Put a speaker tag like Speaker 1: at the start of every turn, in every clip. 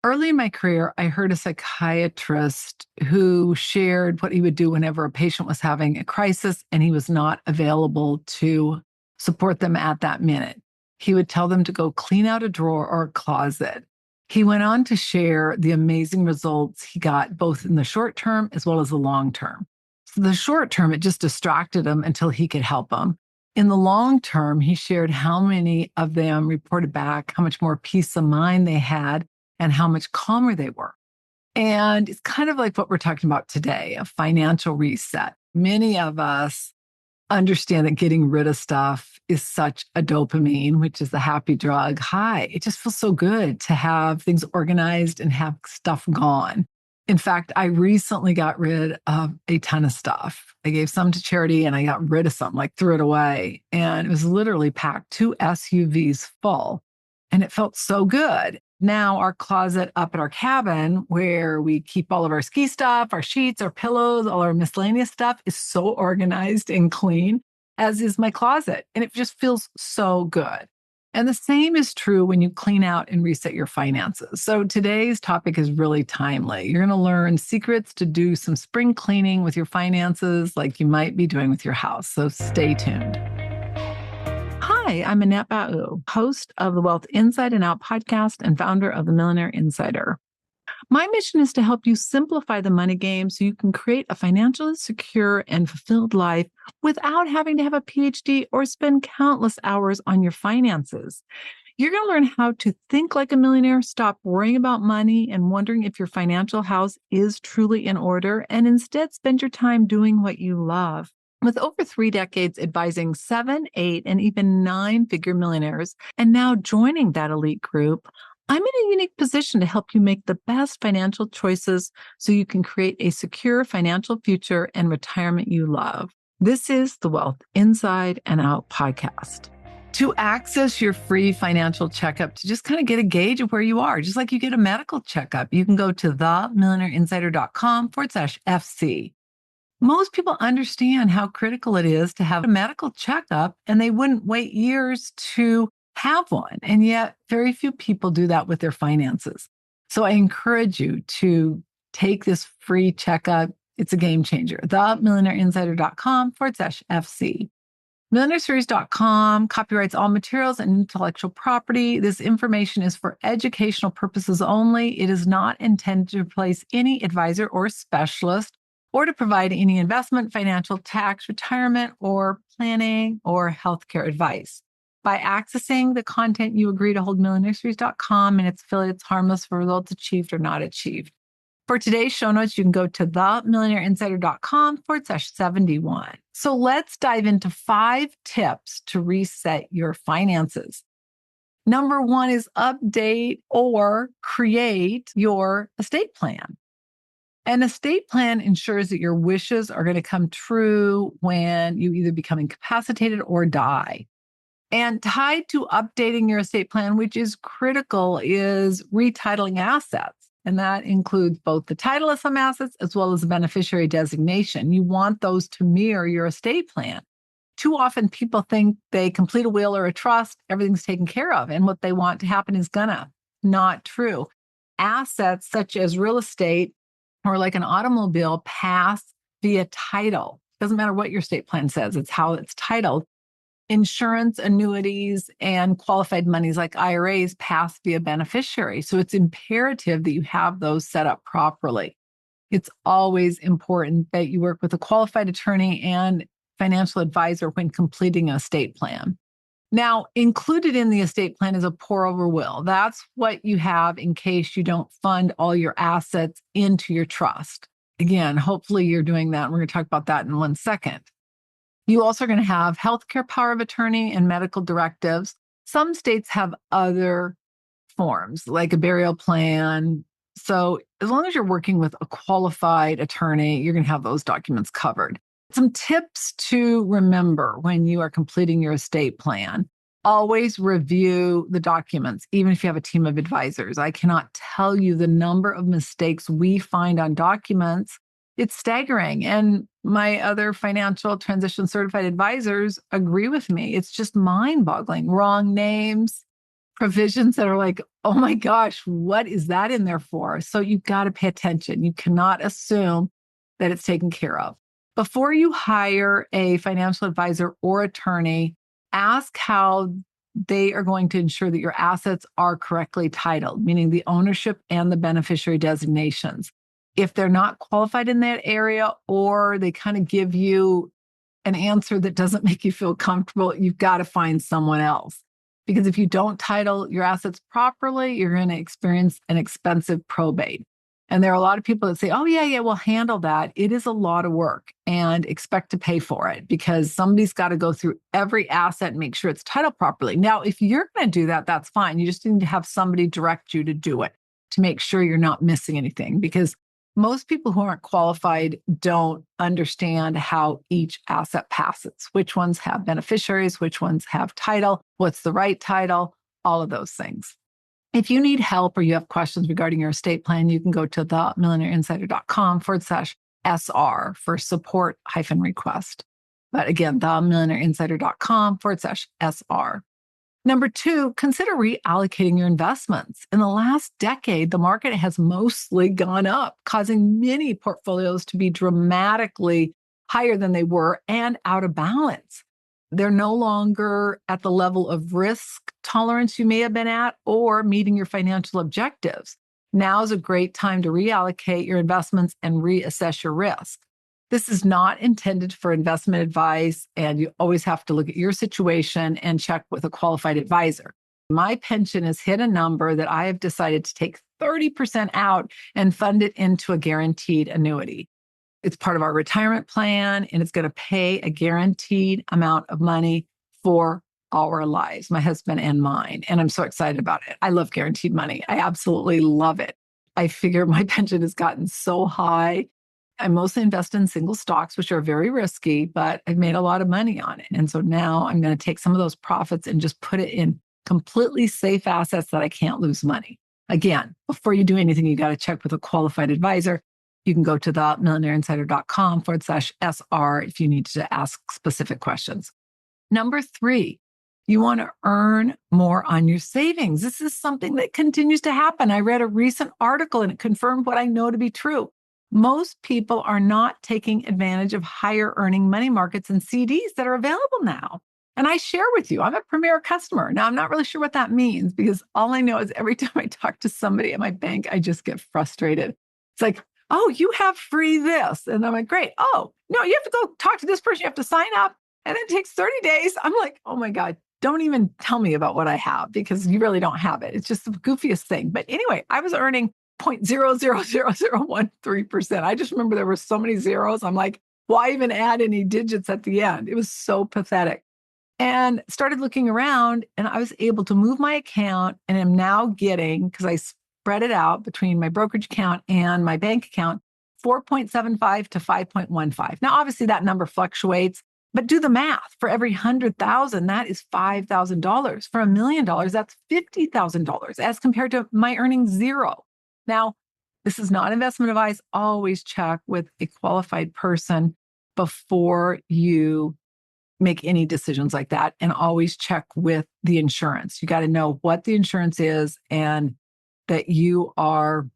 Speaker 1: Early in my career, I heard a psychiatrist who shared what he would do whenever a patient was having a crisis and he was not available to support them at that minute. He would tell them to go clean out a drawer or a closet. He went on to share the amazing results he got both in the short term as well as the long term. So the short term, it just distracted him until he could help them. In the long term, he shared how many of them reported back how much more peace of mind they had and how much calmer they were. And it's kind of like what we're talking about today, a financial reset. Many of us understand that getting rid of stuff is such a dopamine, which is the happy drug high. It just feels so good to have things organized and have stuff gone. In fact, I recently got rid of a ton of stuff. I gave some to charity and I got rid of some, like threw it away. And it was literally packed 2 SUVs full. And it felt so good. Now our closet up at our cabin where we keep all of our ski stuff, our sheets, our pillows, all our miscellaneous stuff is so organized and clean, as is my closet. And it just feels so good. And the same is true when you clean out and reset your finances. So today's topic is really timely. You're going to learn secrets to do some spring cleaning with your finances like you might be doing with your house. So stay tuned. Hi, I'm Annette Bau, host of the Wealth Inside and Out podcast and founder of the Millionaire Insider. My mission is to help you simplify the money game so you can create a financially secure and fulfilled life without having to have a PhD or spend countless hours on your finances. You're going to learn how to think like a millionaire, stop worrying about money and wondering if your financial house is truly in order, and instead spend your time doing what you love. With over 3 decades advising 7, 8, and even 9-figure millionaires, and now joining that elite group, I'm in a unique position to help you make the best financial choices so you can create a secure financial future and retirement you love. This is the Wealth Inside and Out podcast. To access your free financial checkup, to just kind of get a gauge of where you are, just like you get a medical checkup, you can go to themillionaireinsider.com/FC. Most people understand how critical it is to have a medical checkup, and they wouldn't wait years to have one. And yet, very few people do that with their finances. So I encourage you to take this free checkup. It's a game changer. themillionaireinsider.com/FC. Millionaireseries.com copyrights all materials and intellectual property. This information is for educational purposes only. It is not intended to replace any advisor or specialist, or to provide any investment, financial, tax, retirement, or planning, or healthcare advice. By accessing the content, you agree to hold millionaireseries.com and its affiliates harmless for results achieved or not achieved. For today's show notes, you can go to themillionaireinsider.com/71. So let's dive into 5 tips to reset your finances. Number 1 is update or create your estate plan. An estate plan ensures that your wishes are going to come true when you either become incapacitated or die. And tied to updating your estate plan, which is critical, is retitling assets. And that includes both the title of some assets as well as the beneficiary designation. You want those to mirror your estate plan. Too often people think they complete a will or a trust, everything's taken care of, and what they want to happen is gonna. Not true. Assets such as real estate or like an automobile pass via title. Doesn't matter what your estate plan says, it's how it's titled. Insurance, annuities, and qualified monies like IRAs pass via beneficiary. So it's imperative that you have those set up properly. It's always important that you work with a qualified attorney and financial advisor when completing an estate plan. Now, included in the estate plan is a pour-over will. That's what you have in case you don't fund all your assets into your trust. Again, hopefully you're doing that. We're going to talk about that in 1 second. You also are going to have healthcare power of attorney and medical directives. Some states have other forms, like a burial plan. So as long as you're working with a qualified attorney, you're going to have those documents covered. Some tips to remember when you are completing your estate plan. Always review the documents, even if you have a team of advisors. I cannot tell you the number of mistakes we find on documents. It's staggering. And my other financial transition certified advisors agree with me. It's just mind-boggling. Wrong names, provisions that are like, oh my gosh, what is that in there for? So you've got to pay attention. You cannot assume that it's taken care of. Before you hire a financial advisor or attorney, ask how they are going to ensure that your assets are correctly titled, meaning the ownership and the beneficiary designations. If they're not qualified in that area, or they kind of give you an answer that doesn't make you feel comfortable, you've got to find someone else. Because if you don't title your assets properly, you're going to experience an expensive probate. And there are a lot of people that say, oh, yeah, we'll handle that. It is a lot of work, and expect to pay for it because somebody's got to go through every asset and make sure it's titled properly. Now, if you're going to do that, that's fine. You just need to have somebody direct you to do it to make sure you're not missing anything, because most people who aren't qualified don't understand how each asset passes, which ones have beneficiaries, which ones have title, what's the right title, all of those things. If you need help or you have questions regarding your estate plan, you can go to themillionaireinsider.com/SR for support-request. But again, themillionaireinsider.com/SR. Number 2, consider reallocating your investments. In the last decade, the market has mostly gone up, causing many portfolios to be dramatically higher than they were and out of balance. They're no longer at the level of risk tolerance you may have been at or meeting your financial objectives. Now is a great time to reallocate your investments and reassess your risk. This is not intended for investment advice, and you always have to look at your situation and check with a qualified advisor. My pension has hit a number that I have decided to take 30% out and fund it into a guaranteed annuity. It's part of our retirement plan, and it's going to pay a guaranteed amount of money for our lives, my husband and mine. And I'm so excited about it. I love guaranteed money. I absolutely love it. I figure my pension has gotten so high. I mostly invest in single stocks, which are very risky, but I've made a lot of money on it. And so now I'm going to take some of those profits and just put it in completely safe assets that I can't lose money. Again, before you do anything, you got to check with a qualified advisor. You can go to themillionaireinsider.com/SR if you need to ask specific questions. Number 3, you want to earn more on your savings. This is something that continues to happen. I read a recent article and it confirmed what I know to be true. Most people are not taking advantage of higher earning money markets and CDs that are available now. And I share with you, I'm a premier customer. Now, I'm not really sure what that means, because all I know is every time I talk to somebody at my bank, I just get frustrated. It's like, oh, you have free this. And I'm like, great. Oh, no, you have to go talk to this person. You have to sign up. And it takes 30 days. I'm like, oh my God, don't even tell me about what I have, because you really don't have it. It's just the goofiest thing. But anyway, I was earning 0.000013%. I just remember there were so many zeros. I'm like, why even add any digits at the end? It was so pathetic. And started looking around, and I was able to move my account, and am now getting, because I spread it out between my brokerage account and my bank account, 4.75 to 5.15. Now, obviously that number fluctuates, but do the math. For every 100,000, that is $5,000. For $1 million, that's $50,000, as compared to my earning zero. Now, this is not investment advice. Always check with a qualified person before you make any decisions like that, and always check with the insurance. You got to know what the insurance is and that you are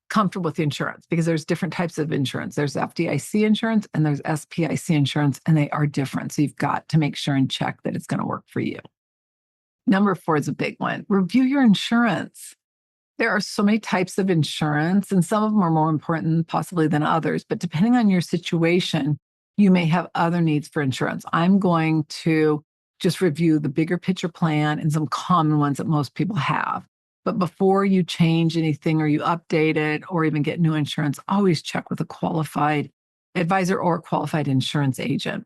Speaker 1: comfortable with the insurance, because there's different types of insurance. There's FDIC insurance and there's SPIC insurance, and they are different. So you've got to make sure and check that it's going to work for you. Number 4 is a big one. Review your insurance. There are so many types of insurance, and some of them are more important possibly than others, but depending on your situation, you may have other needs for insurance. I'm going to just review the bigger picture plan and some common ones that most people have. But before you change anything or you update it or even get new insurance, always check with a qualified advisor or a qualified insurance agent.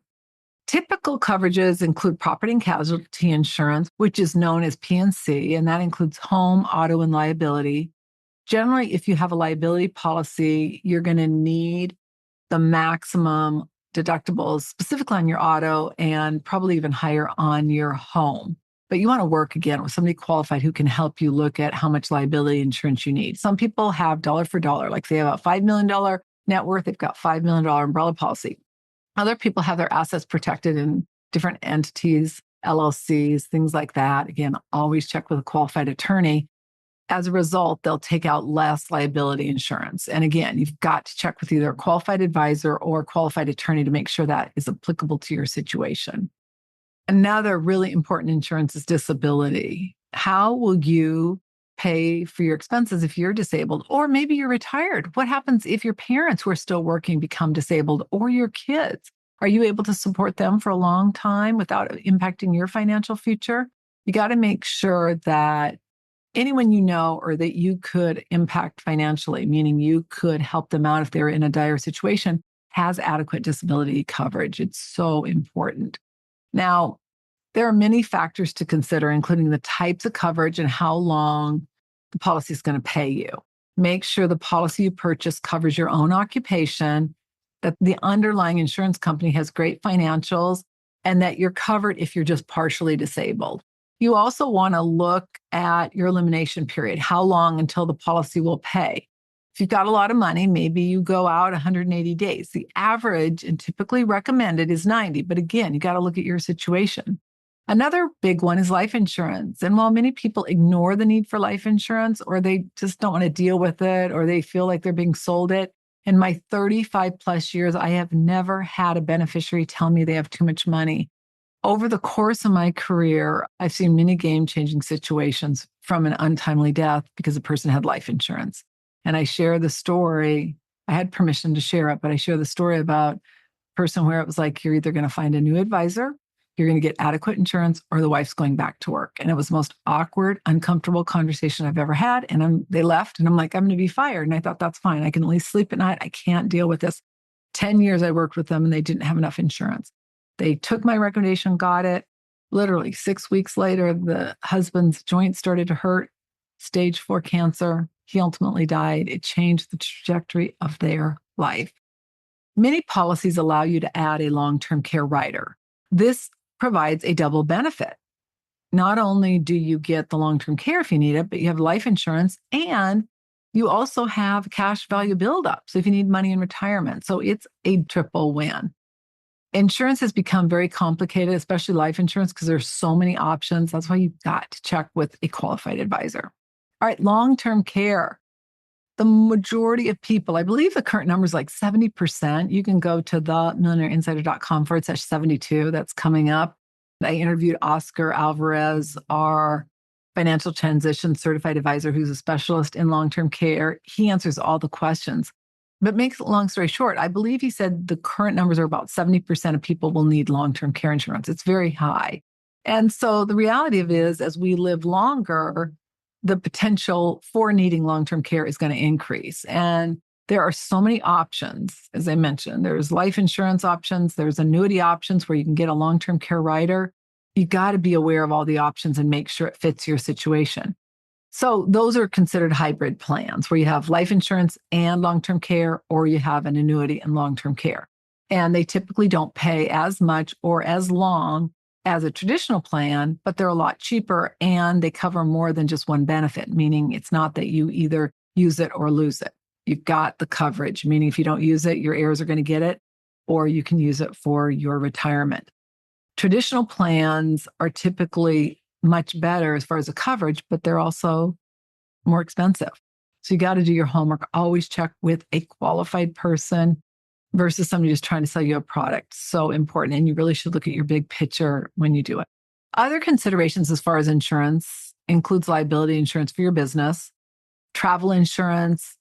Speaker 1: Typical coverages include property and casualty insurance, which is known as P&C, and that includes home, auto, and liability. Generally, if you have a liability policy, you're going to need the maximum deductibles, specifically on your auto, and probably even higher on your home. But you want to work again with somebody qualified who can help you look at how much liability insurance you need. Some people have dollar for dollar, like they have a $5 million net worth, they've got $5 million umbrella policy. Other people have their assets protected in different entities LLCs, things like that. Again, always check with a qualified attorney. As a result, they'll take out less liability insurance. And again, you've got to check with either a qualified advisor or a qualified attorney to make sure that is applicable to your situation. Another really important insurance is disability. How will you pay for your expenses if you're disabled? Or maybe you're retired. What happens if your parents who are still working become disabled, or your kids? Are you able to support them for a long time without impacting your financial future? You got to make sure that anyone you know or that you could impact financially, meaning you could help them out if they're in a dire situation, has adequate disability coverage. It's so important. Now, there are many factors to consider, including the types of coverage and how long the policy is going to pay you. Make sure the policy you purchase covers your own occupation, that the underlying insurance company has great financials, and that you're covered if you're just partially disabled. You also want to look at your elimination period, how long until the policy will pay. If you've got a lot of money, maybe you go out 180 days. The average and typically recommended is 90, but again, you got to look at your situation. Another big one is life insurance. And while many people ignore the need for life insurance, or they just don't want to deal with it, or they feel like they're being sold it, in my 35 plus years, I have never had a beneficiary tell me they have too much money. Over the course of my career, I've seen many game-changing situations from an untimely death because a person had life insurance. And I share the story. I had permission to share it, but I share the story about a person where it was like, you're either going to find a new advisor, you're going to get adequate insurance, or the wife's going back to work. And it was the most awkward, uncomfortable conversation I've ever had. And they left, and I'm like, I'm going to be fired. And I thought, that's fine. I can at least sleep at night. I can't deal with this. 10 years I worked with them, and they didn't have enough insurance. They took my recommendation, got it. Literally 6 weeks later, the husband's joints started to hurt, stage 4 cancer. He ultimately died. It changed the trajectory of their life. Many policies allow you to add a long-term care rider. This provides a double benefit. Not only do you get the long-term care if you need it, but you have life insurance, and you also have cash value buildup. So if you need money in retirement, so it's a triple win. Insurance has become very complicated, especially life insurance, because there's so many options. That's why you've got to check with a qualified advisor. All right, long-term care. The majority of people, I believe the current number is like 70%. You can go to themillionaireinsider.com/72. That's coming up. I interviewed Oscar Alvarez, our financial transition certified advisor, who's a specialist in long-term care. He answers all the questions. But makes a long story short, I believe he said the current numbers are about 70% of people will need long-term care insurance. It's very high. And so the reality of it is, as we live longer, the potential for needing long-term care is going to increase. And there are so many options. As I mentioned, there's life insurance options, there's annuity options where you can get a long-term care rider. You got to be aware of all the options and make sure it fits your situation. So those are considered hybrid plans where you have life insurance and long-term care, or you have an annuity and long-term care. And they typically don't pay as much or as long as a traditional plan, but they're a lot cheaper and they cover more than just one benefit, meaning it's not that you either use it or lose it. You've got the coverage, meaning if you don't use it, your heirs are going to get it, or you can use it for your retirement. Traditional plans are typically much better as far as the coverage, but they're also more expensive. So you got to do your homework. Always check with a qualified person versus somebody just trying to sell you a product. So important. And you really should look at your big picture when you do it. Other considerations as far as insurance includes liability insurance for your business, travel insurance.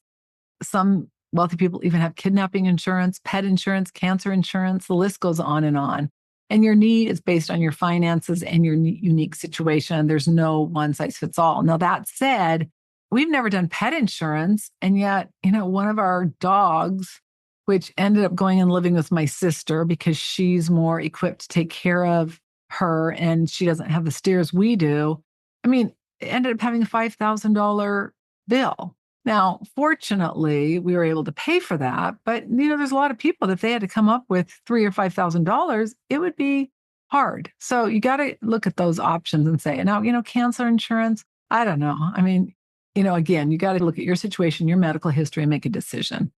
Speaker 1: Some wealthy people even have kidnapping insurance, pet insurance, cancer insurance. The list goes on and on. And your need is based on your finances and your unique situation. There's no one size fits all. Now, that said, we've never done pet insurance. And yet, one of our dogs, which ended up going and living with my sister because she's more equipped to take care of her and she doesn't have the stairs we do. It ended up having a $5,000 bill. Now, fortunately, we were able to pay for that. But, there's a lot of people that if they had to come up with $3,000 or $5,000, it would be hard. So you got to look at those options and say, now, cancer insurance, I don't know. Again, you got to look at your situation, your medical history, and make a decision.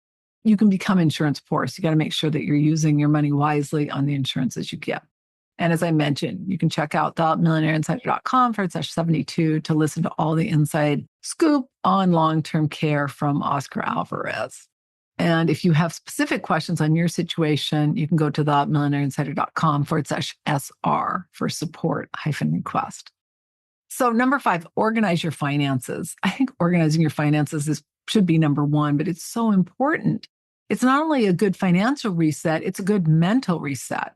Speaker 1: You can become insurance poor. So you got to make sure that you're using your money wisely on the insurances you get. And as I mentioned, you can check out themillionaireinsider.com/72 to listen to all the inside scoop on long-term care from Oscar Alvarez. And if you have specific questions on your situation, you can go to themillionaireinsider.com/SR for support-request. So number 5, organize your finances. I think organizing your finances should be number 1, but it's so important. It's not only a good financial reset, it's a good mental reset.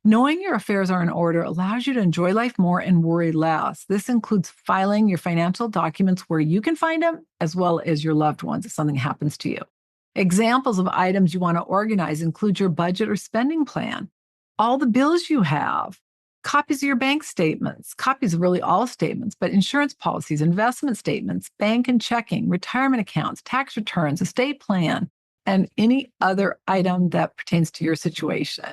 Speaker 1: Knowing your affairs are in order allows you to enjoy life more and worry less. This includes filing your financial documents where you can find them, as well as your loved ones if something happens to you. Examples of items you want to organize include your budget or spending plan, all the bills you have, copies of your bank statements, copies of really all statements, but insurance policies, investment statements, bank and checking, retirement accounts, tax returns, estate plan, and any other item that pertains to your situation.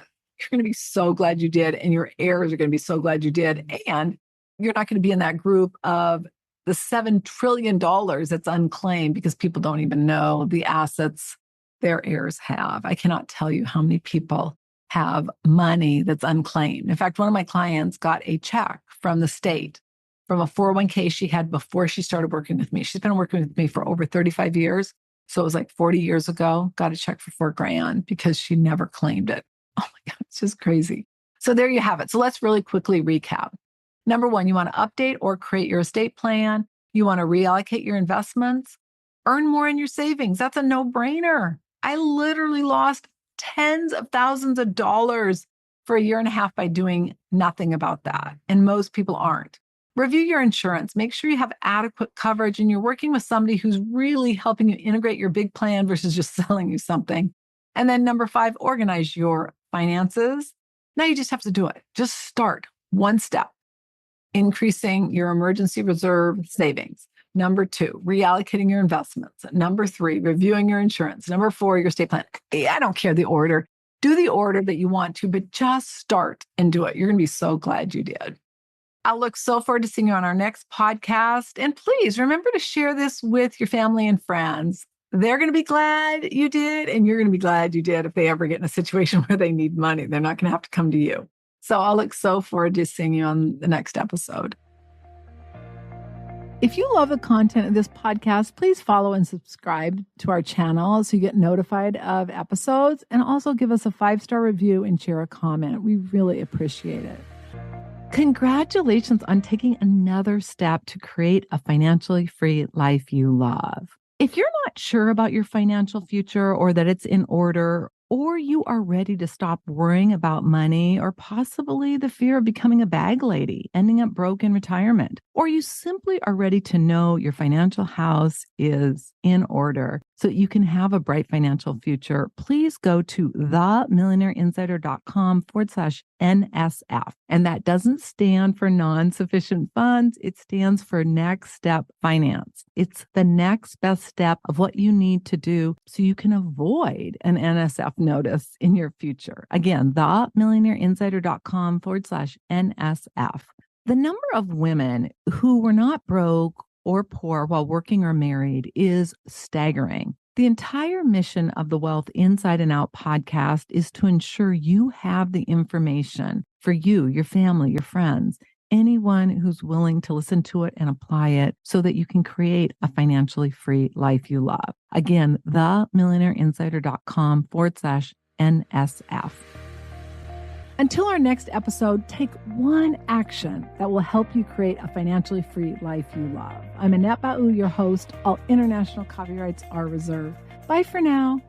Speaker 1: You're going to be so glad you did, and your heirs are going to be so glad you did. And you're not going to be in that group of the $7 trillion that's unclaimed because people don't even know the assets their heirs have. I cannot tell you how many people have money that's unclaimed. In fact, one of my clients got a check from the state from a 401k she had before she started working with me. She's been working with me for over 35 years. So it was like 40 years ago, got a check for $4,000 because she never claimed it. Oh my God, it's just crazy. So there you have it. So let's really quickly recap. Number 1, you want to update or create your estate plan. You want to reallocate your investments, earn more in your savings. That's a no-brainer. I literally lost tens of thousands of dollars for a year and a half by doing nothing about that. And most people aren't. Review your insurance. Make sure you have adequate coverage and you're working with somebody who's really helping you integrate your big plan versus just selling you something. And then number 5, organize your finances. Now you just have to do it. Just start one step, increasing your emergency reserve savings. Number 2, reallocating your investments. Number 3, reviewing your insurance. Number 4, your estate plan. I don't care the order. Do the order that you want to, but just start and do it. You're going to be so glad you did. I'll look so forward to seeing you on our next podcast. And please remember to share this with your family and friends. They're going to be glad you did, and you're going to be glad you did if they ever get in a situation where they need money. They're not going to have to come to you. So I'll look so forward to seeing you on the next episode. If you love the content of this podcast, please follow and subscribe to our channel so you get notified of episodes, and also give us a 5-star review and share a comment. We really appreciate it. Congratulations on taking another step to create a financially free life you love. If you're not sure about your financial future or that it's in order, or you are ready to stop worrying about money or possibly the fear of becoming a bag lady, ending up broke in retirement, or you simply are ready to know your financial house is in order so that you can have a bright financial future, please go to themillionaireinsider.com/NSF. And that doesn't stand for non-sufficient funds. It stands for next step finance. It's the next best step of what you need to do so you can avoid an NSF notice in your future. Again, themillionaireinsider.com/NSF. The number of women who were not broke or poor while working or married is staggering. The entire mission of the Wealth Inside and Out podcast is to ensure you have the information for you, your family, your friends, anyone who's willing to listen to it and apply it so that you can create a financially free life you love. Again, themillionaireinsider.com/NSF. Until our next episode, take one action that will help you create a financially free life you love. I'm Annette Ba'u, your host. All international copyrights are reserved. Bye for now.